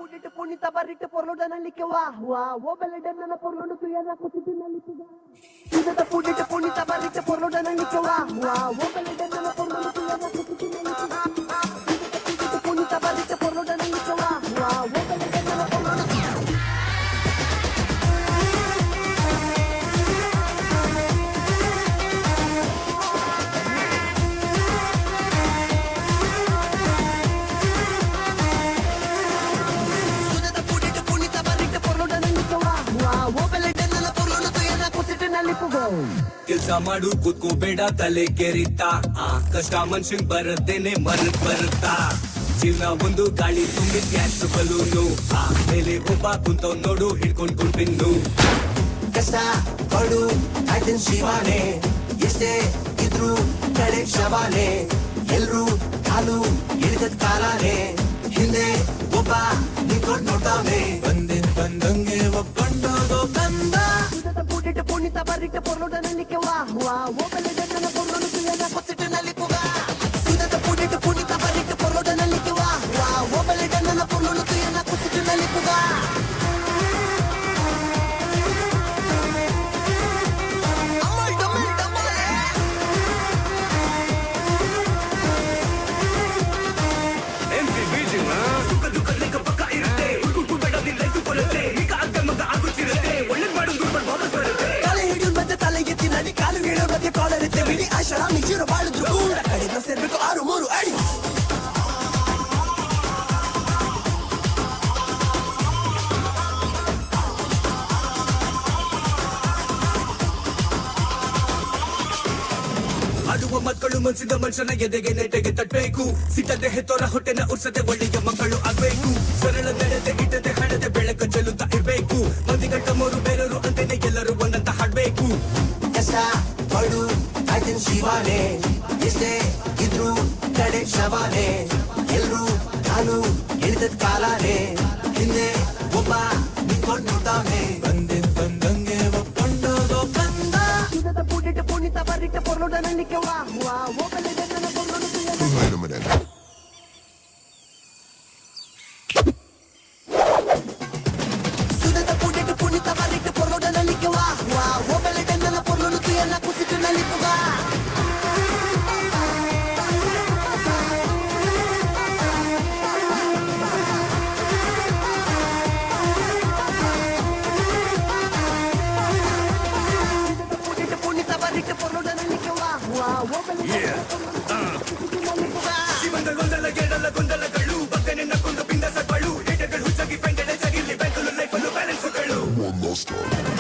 pulită punita barrită porloda na likewa wa wo belede na porloda tu yana kusitu na likuga Sudah pulită punita barrită porloda na likewa wa wo belede na porloda tu yana kusitu na likuga Sudah punita barrită porloda na likewa wa wo belede na porloda ಕೆಲ್ಸ ಮಾಡು ಕೂತ್ಕೋಬೇಡ ತಲೆ ಕೆರಿತಾ ಕಷ್ಟ ಮನುಷ್ಯನ್ ಬರದೇನೆ ಬರುತ್ತಾ ಜೀವನ ಒಂದು ಗಾಳಿ ತುಂಬಿ gas balloon ಮೇಲೆ ಒಬ್ಬ ಕುಂತವ್ ನೋಡು ಹಿಡ್ಕೊಂಡ್ ಕುಂಟಿನ್ನು ಕಷ್ಟ ಪಡು ಆಯ್ತಿನ್ ಶಿವಾನೆ ಎಷ್ಟೇ ಇದ್ರು ಕಡೆ ಶವಾನೆ ಎಲ್ರು ಕಾಲು ಹಿಡಿದ ಕಾಲಾನೆ ಹಿಂದೆ ಒಬ್ಬ ನಿಂತ್ಕೊಂಡ್ ನೋಡ್ತಾವೆ ಬಂದಂಗೆ ಒಪ್ಪಂಡೋಗೋ ಕಂದ Punita barrită porloda na likewa wa wo belede na porloda tu yana kusitu na likuga Sudah punita barrită porloda na likewa wa wo belede na porloda tu yana kusitu na likuga ಆಶರ ನಿಜರು ಬಾಳಿದ್ರು ಕೂಡ ಕಡಿಮೆ ಸೇರ್ಬೇಕು 6-3 ಅಡಿ ಆಡುವ ಮಕ್ಕಳು ಮನ್ಸಿದ ಮನುಷ್ಯನ ಎದೆಗೆ ನೆಟ್ಟಗೆ ತಟ್ಟಬೇಕು ಸಿಟ್ಟದೆ ಹೆತ್ತೋರ ಹೊಟ್ಟೆನ ಉರ್ಸದೆ ಒಳ್ಳೆಯ ಮಕ್ಕಳು ಆಗ್ಬೇಕು ಸರಳ ನಡೆದೆ ಇಟ್ಟದೆ ಹಣದೆ ಬೆಳಕ ಚೆಲ್ಲುತ್ತಾ ಇರ್ಬೇಕು ಮಂದಿಗಟ್ಟ ಮೂರು ಬೇರೆಯವರು ಅಂತೆನೆ ಎಲ್ಲರೂ ಒಂದಂತ ಹಾಡ್ಬೇಕು ಕಷ್ಟ ಪಡು ಆಯ್ತಿನ್ ಶಿವಾನೆ ಎಷ್ಟೇ ಇದ್ರು ಕಡೆ ಶವಾನೆ ಎಲ್ರು ಕಾಲು ಹಿಡಿದ ಕಾಲಾನೆ ಹಿಂದೆ ಒಬ್ಬ ನಿಂತ್ಕೊಂಡ್ ನೋಡ್ತಾವೆ ಬಂದಂಗೆ ಒಪ್ಪಂಡೋಗೋ ಕಂದ Sudah punita barrită porloda na likewa wa wo belede na porloda tu yana Wait a minute. Sudah punita barrită porloda na likewa wa wo belede na porloda tu yana kusitu na likuga punita barrită porloda na likewa wa wo belede ಗೊಂದಲ ಗೆಡಲ ಗೊಂದಲಗಳು ಬಗ್ಗನೆ ನಕ್ಕೊಂಡು ಬಿಂದಸಗಳು ಹೇಟಗಳು ಹುಚ್ಚಾಗಿ ಪೆಂಗಡೆ ಜಗಿಲಿ ಬ್ಯಾಂಕಲು ಲೈಫಲ್ಲೂ ಬ್ಯಾಲೆನ್ಸ್ಗಳು One last time.